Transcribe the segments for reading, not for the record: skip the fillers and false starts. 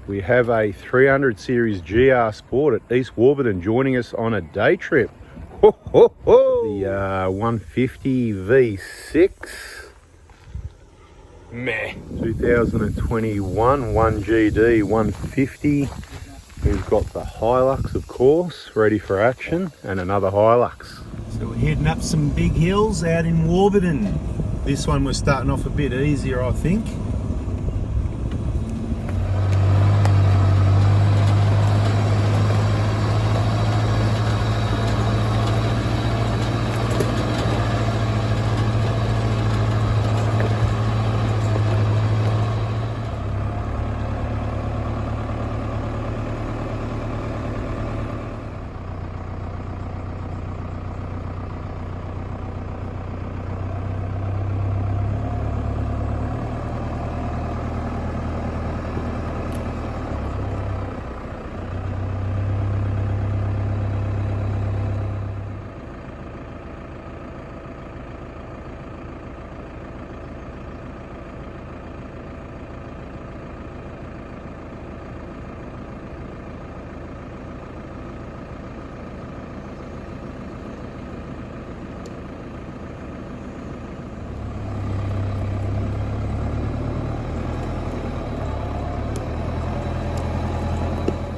We have a 300 Series GRSport at East Warburton joining us on a day trip. Ho, ho, ho. The 150 V6. Meh. 2021 1GD 150. We've got the Hilux, of course, ready for action, and another Hilux. So we're heading up some big hills out in Warburton. This one was starting off a bit easier, I think.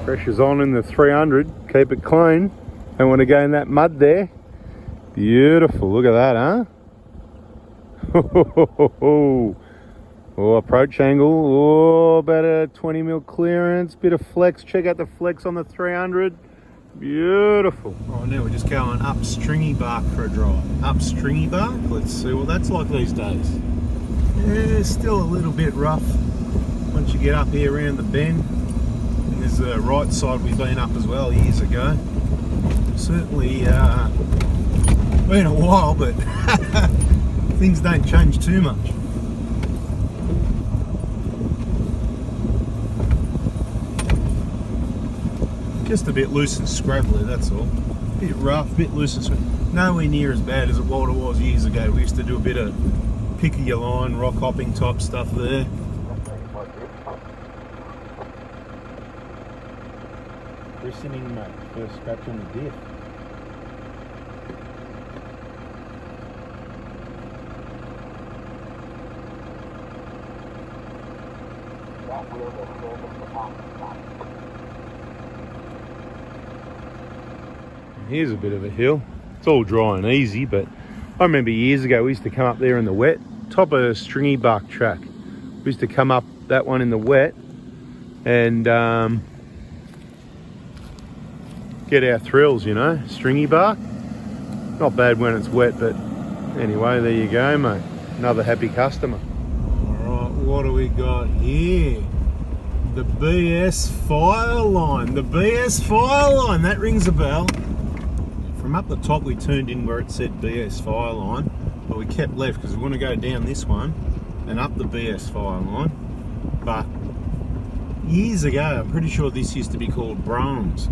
Pressure's on in the 300, keep it clean. Don't want to go in that mud there. Beautiful, look at that, huh? Oh, approach angle, oh, about a 20mm clearance, bit of flex. Check out the flex on the 300. Beautiful. Right now we're just going up Stringy Bark for a drive. Up Stringy Bark, let's see what that's like these days. Yeah, still a little bit rough once you get up here around the bend. And there's the right side we've been up as well years ago. Certainly been a while, but things don't change too much. Just a bit loose and scrabbly, that's all. Bit rough, bit loose and scrabbly. Nowhere near as bad as what it was years ago. We used to do a bit of pick of your line, rock hopping type stuff there. Listening, mate. First scratch on the diff. Here's a bit of a hill. It's all dry and easy, but I remember years ago we used to come up there in the wet. Top of a Stringy Bark track. We used to come up that one in the wet and get our thrills, you know. Stringy Bark. Not bad when it's wet, but anyway, there you go, mate. Another happy customer. Alright, what do we got here? The BS fire line. The BS fire line, that rings a bell. From up the top we turned in where it said BS fire line, but we kept left because we want to go down this one and up the BS fire line. But years ago, I'm pretty sure this used to be called Bronze.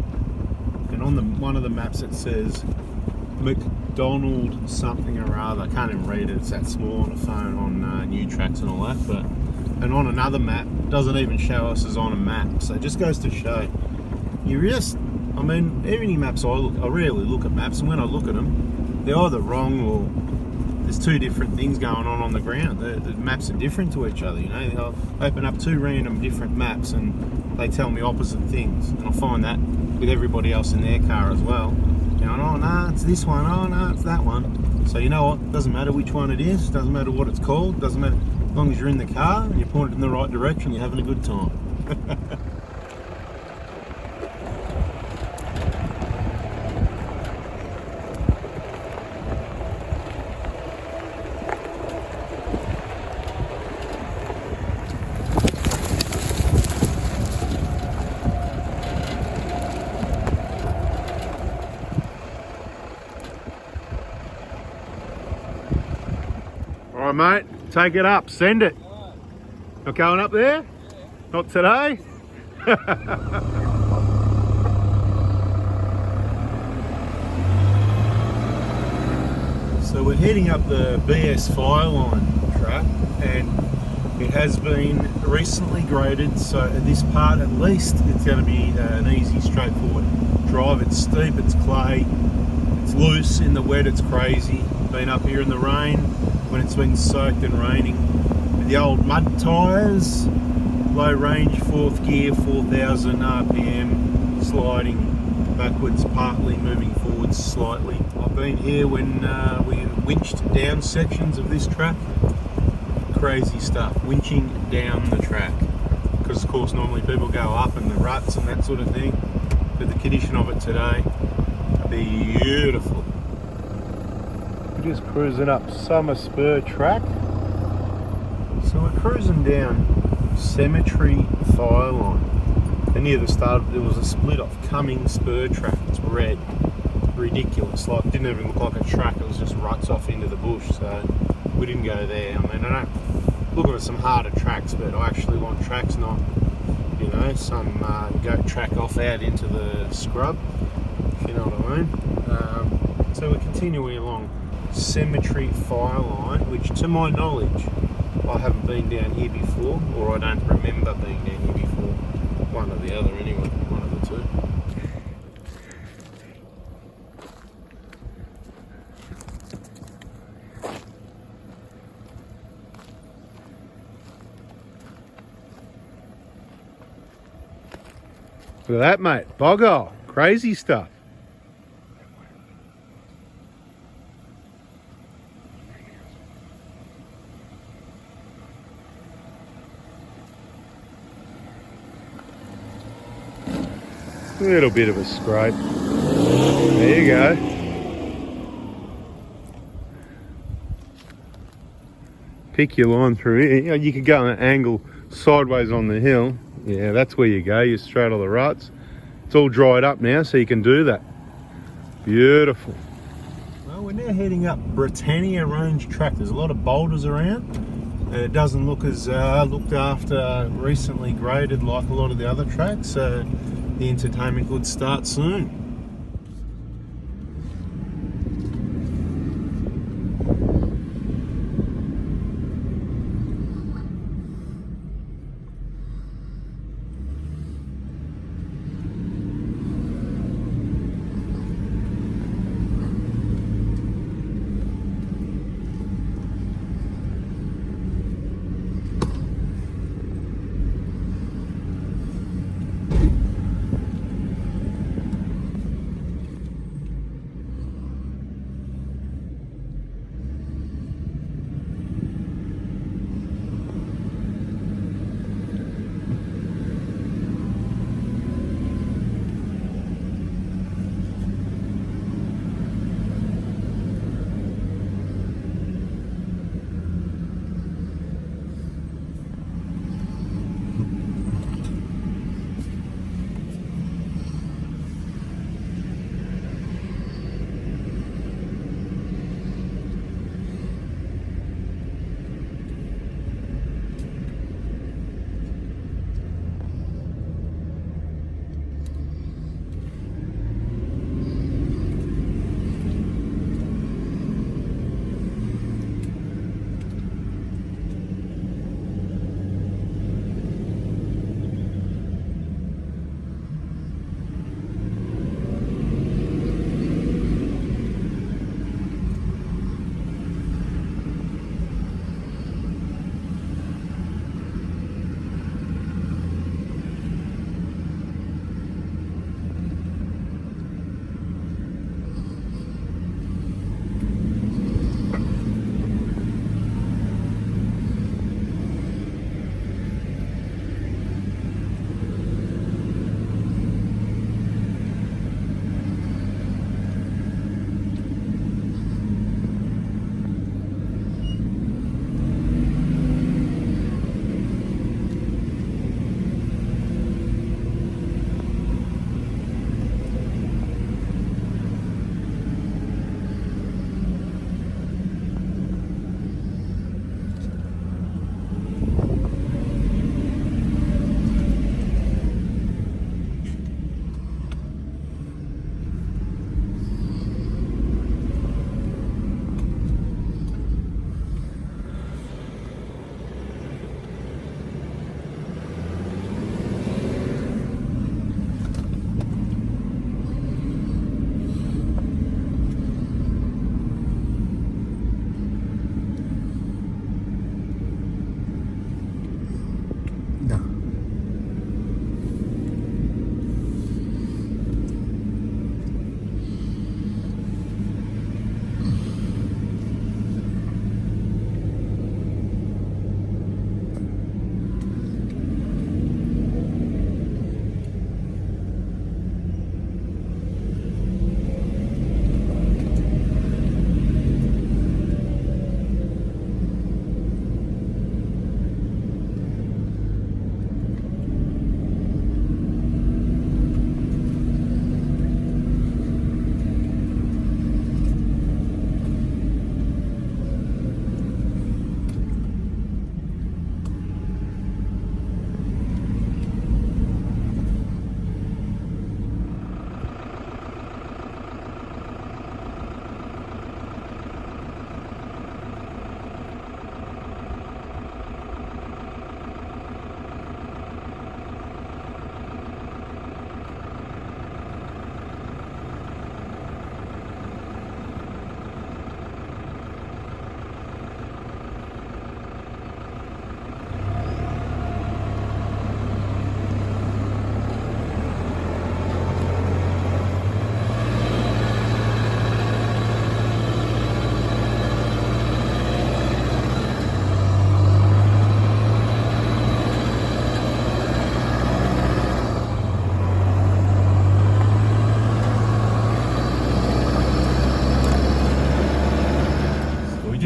And on one of the maps it says McDonald something or other. I can't even read it, it's that small on the phone on new tracks and all that. But and on another map, it doesn't even show us as on a map. So it just goes to show, you just, I mean, any maps I rarely look at maps, and when I look at them, they're either wrong or there's two different things going on the ground. The maps are different to each other, you know. I'll open up two random different maps and they tell me opposite things. And I find that with everybody else in their car as well. You know, oh no, it's this one, oh no, it's that one. So you know what, doesn't matter which one it is, doesn't matter what it's called, doesn't matter, as long as you're in the car and you're pointed in the right direction, you're having a good time. All right, mate, take it up, send it. Not going up there? Not today? So we're heading up the BS fire line track, and It has been recently graded, so this part at least it's going to be an easy, straightforward drive. It's steep, it's clay, it's loose. In the wet it's crazy. Been up here in the rain when it's been soaked and raining. With the old mud tyres, low range, 4th gear, 4,000 RPM, sliding backwards partly, moving forwards slightly. I've been here when we winched down sections of this track. Crazy stuff, winching down the track, because of course normally people go up in the ruts and that sort of thing, but the condition of it today, beautiful. We're just cruising up Summer Spur track, so we're cruising down Cemetery Fire Line, and near the start there was a split off Cumming Spur track. It's red, ridiculous, like didn't even look like a track, it was just ruts off into the bush, so we didn't go there. I mean, I don't look at some harder tracks, but I actually want tracks, not, you know, some goat track off out into the scrub, if you know what I mean. So we're continuing along Cemetery Fire Line, which to my knowledge I haven't been down here before, or I don't remember being down here before. One or the other anyway, one of the two. Look at that, mate. Boggle. Crazy stuff. A little bit of a scrape. There you go. Pick your line through here. You could go on an angle sideways on the hill. Yeah, that's where you go. You straddle the ruts. It's all dried up now, so you can do that. Beautiful. Well, we're now heading up Britannia Range track. There's a lot of boulders around. It doesn't look as looked after, recently graded like a lot of the other tracks. So the entertainment could start soon.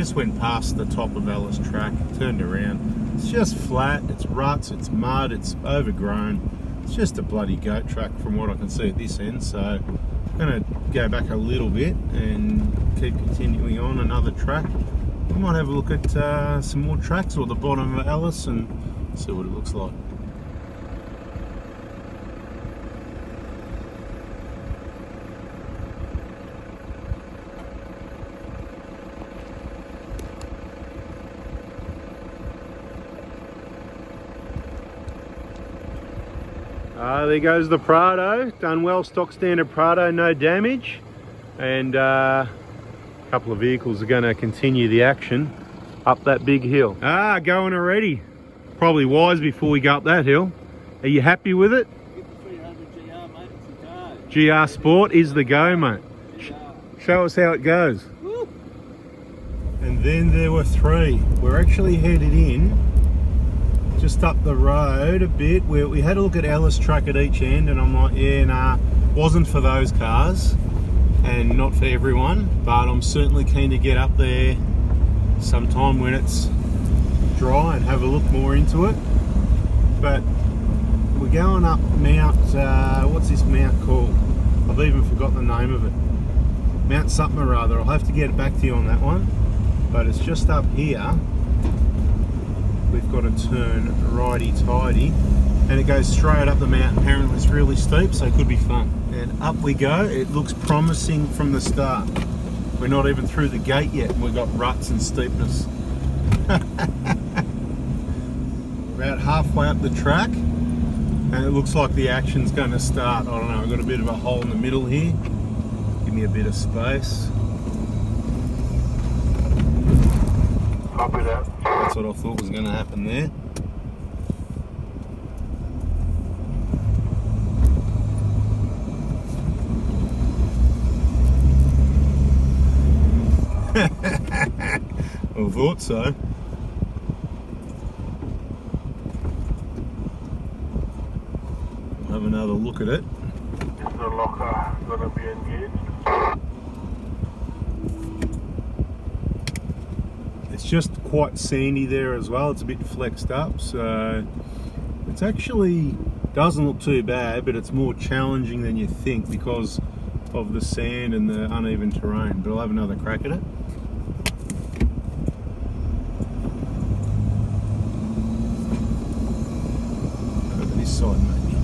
just went past the top of Ellis track, turned around. It's just flat, it's ruts, it's mud, it's overgrown. It's just a bloody goat track from what I can see at this end. So I'm going to go back a little bit and keep continuing on another track. We might have a look at some more tracks or the bottom of Ellis and see what it looks like. There goes the Prado, done well, stock standard Prado, no damage. And a couple of vehicles are going to continue the action up that big hill. Going already. Probably wise before we go up that hill. Are you happy with it? Get the 300 GR, mate, it's the go. GR Sport is the go, mate. Show us how it goes. Woo. And then there were three. We're actually headed in just up the road a bit where we had a look at Ellis track at each end, and I'm like, yeah, nah, wasn't for those cars and not for everyone, but I'm certainly keen to get up there sometime when it's dry and have a look more into it. But we're going up Mount, what's this mount called? I've even forgotten the name of it. Mount something or other. I'll have to get back to you on that one, but it's just up here. We've got to turn righty-tighty and it goes straight up the mountain. Apparently it's really steep, so it could be fun. And up we go. It looks promising from the start. We're not even through the gate yet and we've got ruts and steepness. About halfway up the track and it looks like the action's going to start. I don't know, I've got a bit of a hole in the middle here. Give me a bit of space. Copy that. That's what I thought was going to happen there. I thought so. Have another look at it. Is the locker going to be engaged? It's just quite sandy there as well. It's a bit flexed up, so it's actually doesn't look too bad, but it's more challenging than you think because of the sand and the uneven terrain. But I'll have another crack at it. Over this side, maybe.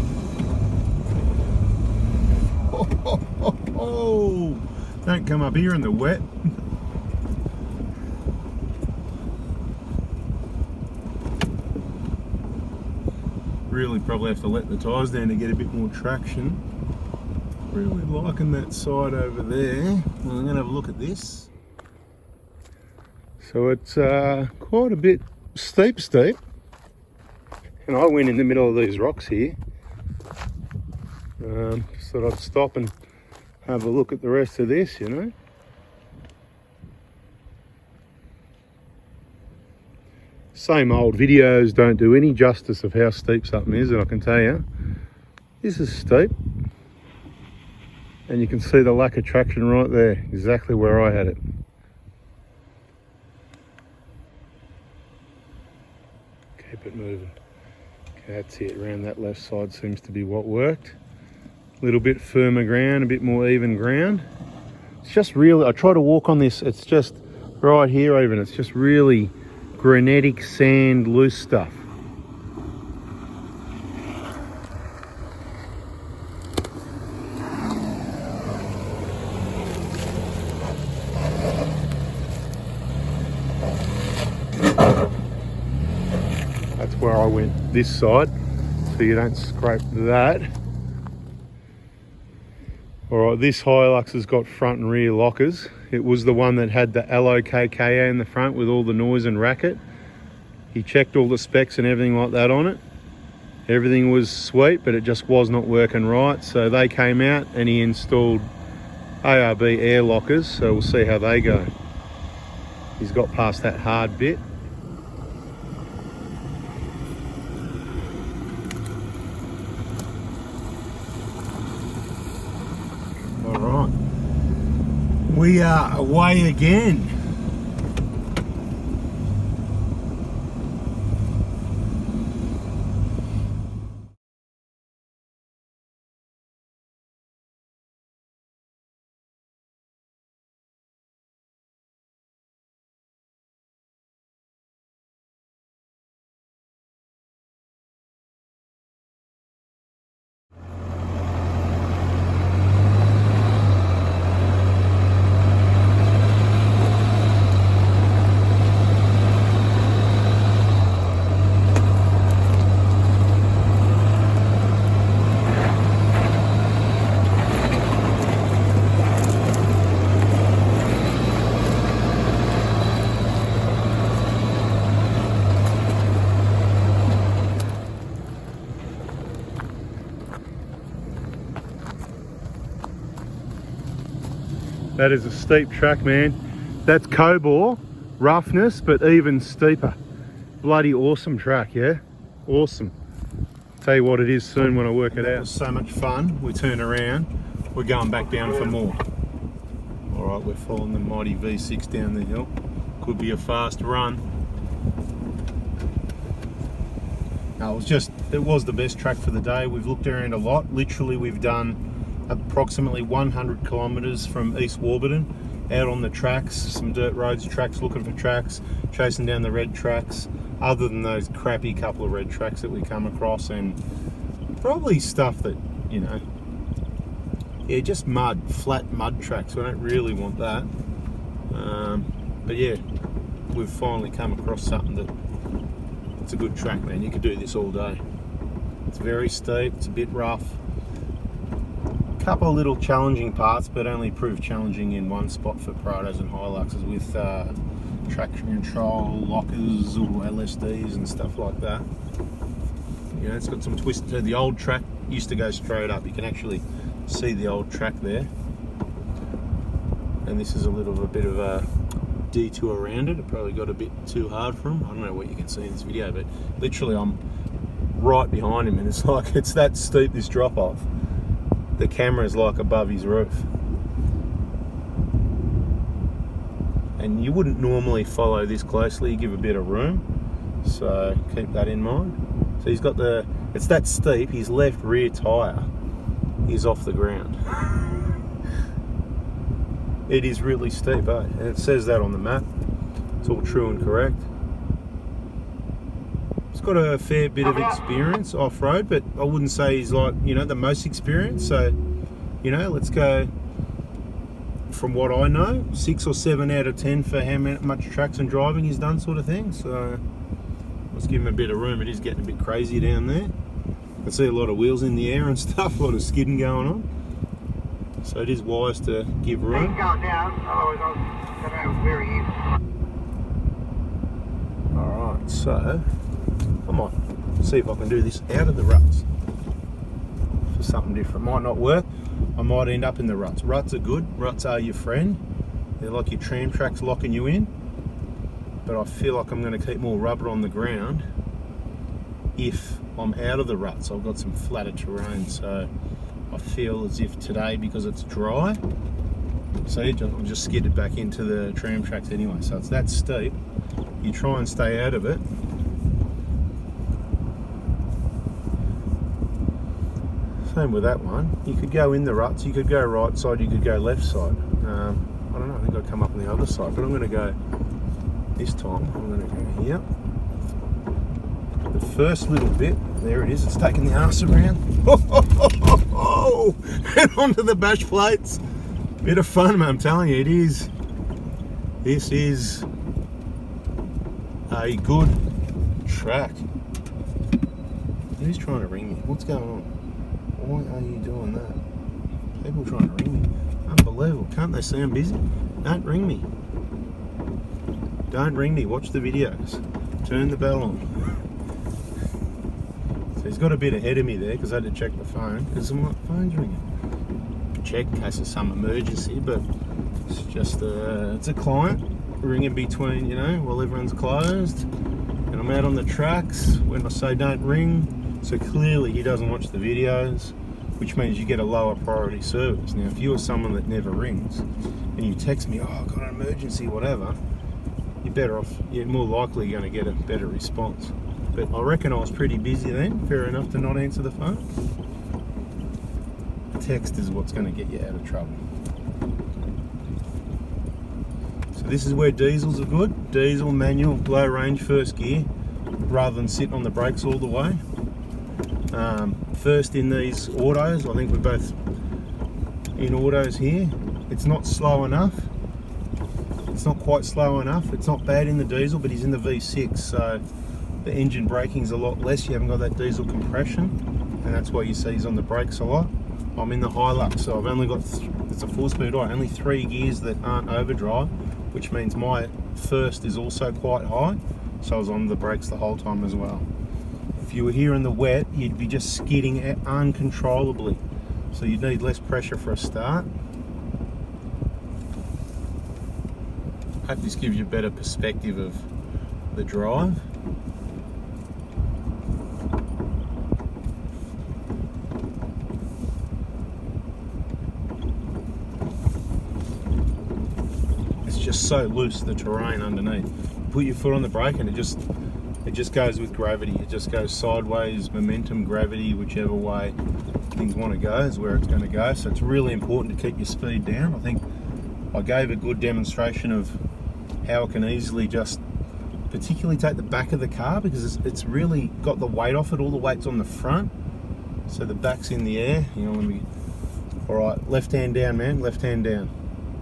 Oh, don't come up here in the wet. Really probably have to let the tyres down to get a bit more traction. Really liking that side over there. Well, I'm going to have a look at this. So it's quite a bit steep. And I went in the middle of these rocks here. Just thought I'd stop and have a look at the rest of this, you know. Same old videos don't do any justice of how steep something is, and I can tell you, this is steep. And you can see the lack of traction right there, exactly where I had it. Keep it moving. Okay, that's it, around that left side seems to be what worked. A little bit firmer ground, a bit more even ground. It's just really, I try to walk on this, it's just right here even, it's just really granitic sand, loose stuff. That's where I went this side, so you don't scrape that. Alright, this Hilux has got front and rear lockers. It was the one that had the LOKKA in the front with all the noise and racket. He checked all the specs and everything like that on it. Everything was sweet, but it just was not working right. So they came out and he installed ARB air lockers, so we'll see how they go. He's got past that hard bit. Alright, we are away again. That is a steep track, man. That's Cobor roughness, but even steeper. Bloody awesome track, yeah? Awesome. Tell you what it is soon when I work it It out. was so much fun. We turn around, we're going back down for more. All right, we're following the mighty V6 down the hill. Could be a fast run. No, it was the best track for the day. We've looked around a lot. Literally, we've done approximately 100 kilometres from East Warburton, out on the tracks, some dirt roads, tracks, looking for tracks, chasing down the red tracks, other than those crappy couple of red tracks that we come across, and probably stuff that, you know, yeah, just mud, flat mud tracks. We don't really want that. But yeah, we've finally come across something that it's a good track, man. You could do this all day. It's very steep, it's a bit rough. Couple of little challenging parts, but only proved challenging in one spot for PRADOS and Hiluxes with traction control, lockers or LSDs and stuff like that. You know, it's got some twist. The old track used to go straight up. You can actually see the old track there. And this is a bit of a detour around it. It probably got a bit too hard for him. I don't know what you can see in this video, but literally I'm right behind him, and it's like, it's that steep, this drop off. The camera is like above his roof. And you wouldn't normally follow this closely, you give a bit of room. So keep that in mind. So he's got it's that steep, his left rear tyre is off the ground. It is really steep, eh? And it says that on the map. It's all true and correct. He's got a fair bit of experience off-road, but I wouldn't say he's like, you know, the most experienced. So, you know, let's go, from what I know, 6 or 7 out of 10 for how much tracks and driving he's done, sort of thing. So let's give him a bit of room. It is getting a bit crazy down there. I see a lot of wheels in the air and stuff, a lot of skidding going on. So it is wise to give room. He's going down, otherwise I don't know where he is. Alright, so I might see if I can do this out of the ruts for something different. Might not work. I might end up in the ruts. Ruts are good. Ruts are your friend. They're like your tram tracks locking you in. But I feel like I'm going to keep more rubber on the ground if I'm out of the ruts. I've got some flatter terrain, so I feel as if today, because it's dry, see, I'm just skidded back into the tram tracks anyway. So it's that steep. You try and stay out of it. Same with that one. You could go in the ruts, you could go right side, you could go left side. I don't know, I think I'll come up on the other side, but I'm going to go, this time, I'm going to go here. The first little bit, there it is, it's taking the arse around. And onto the bash plates. Bit of fun, man, I'm telling you, it is. This is a good track. Who's trying to ring me? What's going on? Why are you doing that? People trying to ring me. Unbelievable. Can't they see I'm busy? Don't ring me. Don't ring me. Watch the videos. Turn the bell on. So he's got a bit ahead of me there because I had to check the phone because my phone's ringing. Check in case there's some emergency, but it's just it's a client ringing between, you know, while everyone's closed and I'm out on the tracks when I say don't ring. So clearly he doesn't watch the videos, which means you get a lower priority service. Now if you're someone that never rings and you text me, oh I've got an emergency, whatever, you're better off, you're more likely going to get a better response. But I reckon I was pretty busy then, fair enough to not answer the phone. Text is what's going to get you out of trouble. So this is where diesels are good. Diesel, manual, low range, first gear, rather than sitting on the brakes all the way. First in these autos, I think we're both in autos here. It's not slow enough. It's not quite slow enough. It's not bad in the diesel, but he's in the V6, so the engine braking's a lot less. You haven't got that diesel compression, and that's why you see he's on the brakes a lot. I'm in the Hilux, so I've only got, it's a 4-speed auto, only 3 gears that aren't overdrive, which means my first is also quite high, so I was on the brakes the whole time as well. If you were here in the wet, you'd be just skidding uncontrollably, so you'd need less pressure for a start. Hope this gives you a better perspective of the drive. It's just so loose, the terrain underneath. Put your foot on the brake and it just goes with gravity. It just goes sideways, momentum, gravity, whichever way things want to go is where it's going to go. So it's really important to keep your speed down. I think I gave a good demonstration of how it can easily just particularly take the back of the car, because it's really got the weight off it. All the weight's on the front, so the back's in the air. You know, all right, left hand down, man, left hand down.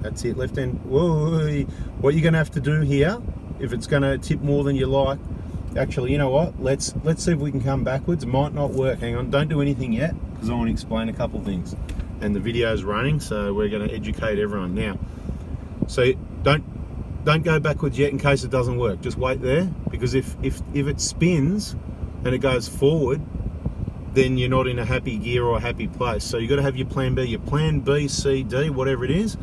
That's it, left hand. Whoa, what you're gonna have to do here, if it's gonna tip more than you like, actually, you know what, let's see if we can come backwards. It might not work. Hang on, don't do anything yet, because I want to explain a couple things, and the video's running, so we're going to educate everyone now. So don't go backwards yet in case it doesn't work. Just wait there, because if it spins and it goes forward, then you're not in a happy gear or a happy place. So you've got to have your plan B. Your plan B, C, D, whatever it is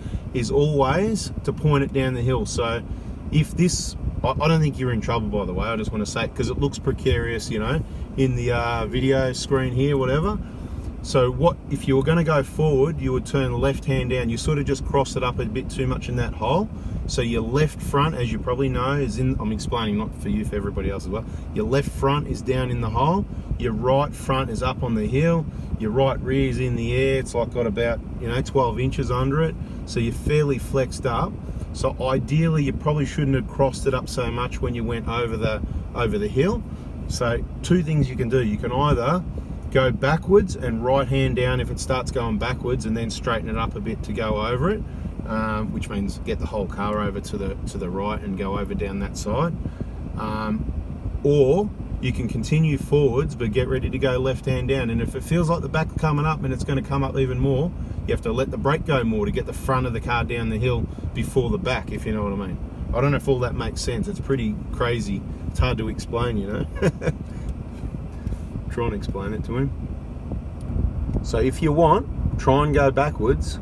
always to point it down the hill. So if this, I don't think you're in trouble, by the way, I just want to say, because it looks precarious, you know, in the video screen here, whatever. So what, if you were going to go forward, you would turn left hand down. You sort of just cross it up a bit too much in that hole. So your left front, as you probably know, is in, I'm explaining not for you, for everybody else as well. Your left front is down in the hole. Your right front is up on the hill. Your right rear is in the air. It's like got about, you know, 12 inches under it. So you're fairly flexed up. So ideally, you probably shouldn't have crossed it up so much when you went over the hill. So two things you can do. You can either go backwards and right hand down if it starts going backwards, and then straighten it up a bit to go over it, which means get the whole car over to the right and go over down that side. Or you can continue forwards but get ready to go left hand down, and if it feels like the back's coming up and it's going to come up even more, you have to let the brake go more to get the front of the car down the hill before the back, if you know what I mean. I don't know if all that makes sense. It's pretty crazy. It's hard to explain, you know. Try and explain it to him. So if you want, try and go backwards,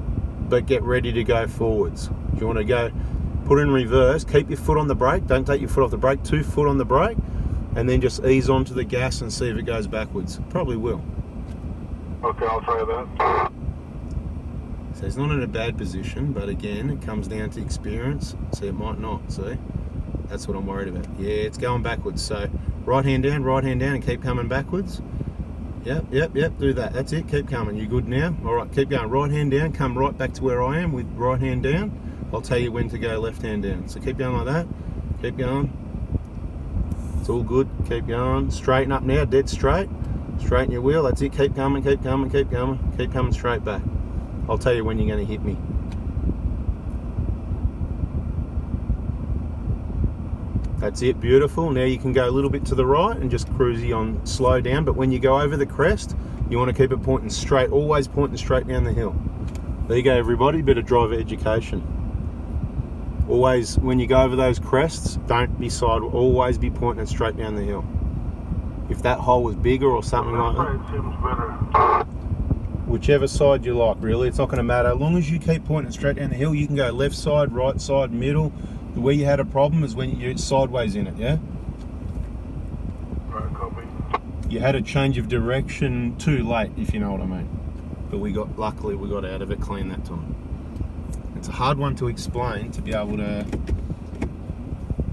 but get ready to go forwards. If you want to go, put in reverse, keep your foot on the brake, don't take your foot off the brake, 2 foot on the brake, and then just ease onto the gas and see if it goes backwards. Probably will. Okay, I'll try that. So it's not in a bad position, but again, it comes down to experience. So it might not, see? That's what I'm worried about. Yeah, it's going backwards. So right hand down, and keep coming backwards. Yep, do that. That's it, keep coming. You good now? All right, keep going. Right hand down, come right back to where I am with right hand down. I'll tell you when to go left hand down. So keep going like that. Keep going. It's all good. Keep going. Straighten up now, dead straight. Straighten your wheel. That's it. Keep coming, keep coming, keep coming. Keep coming straight back. I'll tell you when you're going to hit me. That's it, beautiful. Now you can go a little bit to the right and just cruise on slow down, but when you go over the crest, you want to keep it pointing straight, always pointing straight down the hill. There you go, everybody, bit of driver education. Always, when you go over those crests, don't be sideways, always be pointing straight down the hill. If that hole was bigger or something like that, It seems better. whichever side you like, really, it's not going to matter. As long as you keep pointing straight down the hill, you can go left side, right side, middle. Where you had a problem is when you're sideways in it, yeah? Right, copy. You had a change of direction too late, if you know what I mean. But luckily we got out of it clean that time. It's a hard one to explain, to be able to,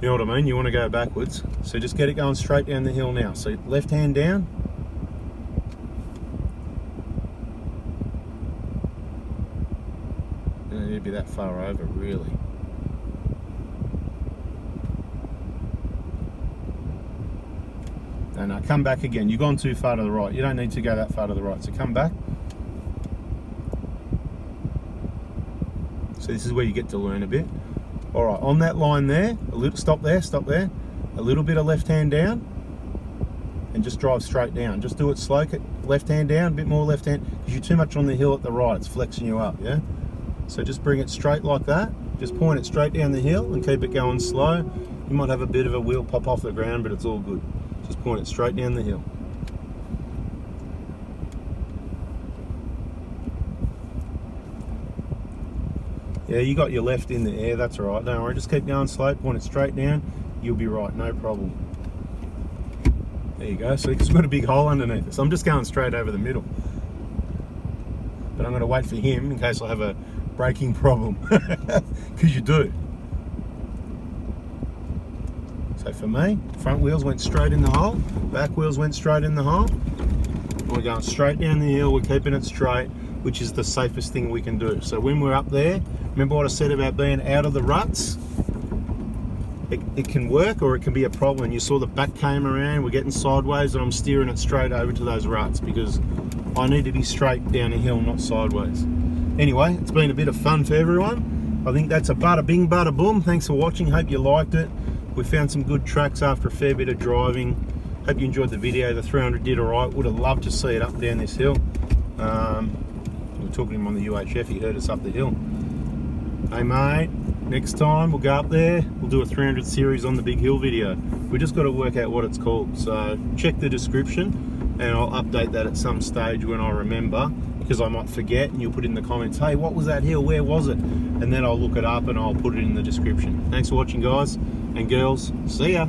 you know what I mean? You want to go backwards. So just get it going straight down the hill now. So left hand down. You don't need to be that far over, really. And now come back again. You've gone too far to the right. You don't need to go that far to the right. So come back. So this is where you get to learn a bit. All right, on that line there, a little, stop there. A little bit of left hand down, and just drive straight down. Just do it slow. Left hand down, a bit more left hand, because you're too much on the hill at the right. It's flexing you up, yeah? So just bring it straight like that. Just point it straight down the hill and keep it going slow. You might have a bit of a wheel pop off the ground, but it's all good. Just point it straight down the hill. Yeah, you got your left in the air, that's all right. Don't worry, just keep going slow, point it straight down. You'll be right, no problem. There you go, see, it's got a big hole underneath it. So I'm just going straight over the middle. But I'm gonna wait for him in case I have a braking problem, because you do. So for me, front wheels went straight in the hole, back wheels went straight in the hole. We're going straight down the hill, we're keeping it straight, which is the safest thing we can do. So when we're up there, remember what I said about being out of the ruts? It can work or it can be a problem. You saw the back came around, we're getting sideways, and I'm steering it straight over to those ruts because I need to be straight down a hill, not sideways. Anyway, it's been a bit of fun for everyone. I think that's a bada bing, bada boom. Thanks for watching, hope you liked it. We found some good tracks after a fair bit of driving. Hope you enjoyed the video. The 300 did alright. Would have loved to see it up and down this hill. We were talking to him on the UHF, he heard us up the hill. Hey mate, next time we'll go up there, we'll do a 300 series on the big hill video. We just got to work out what it's called. So check the description and I'll update that at some stage when I remember, because I might forget, and you'll put in the comments, hey, what was that hill, where was it? And then I'll look it up and I'll put it in the description. Thanks for watching, guys and girls. See ya.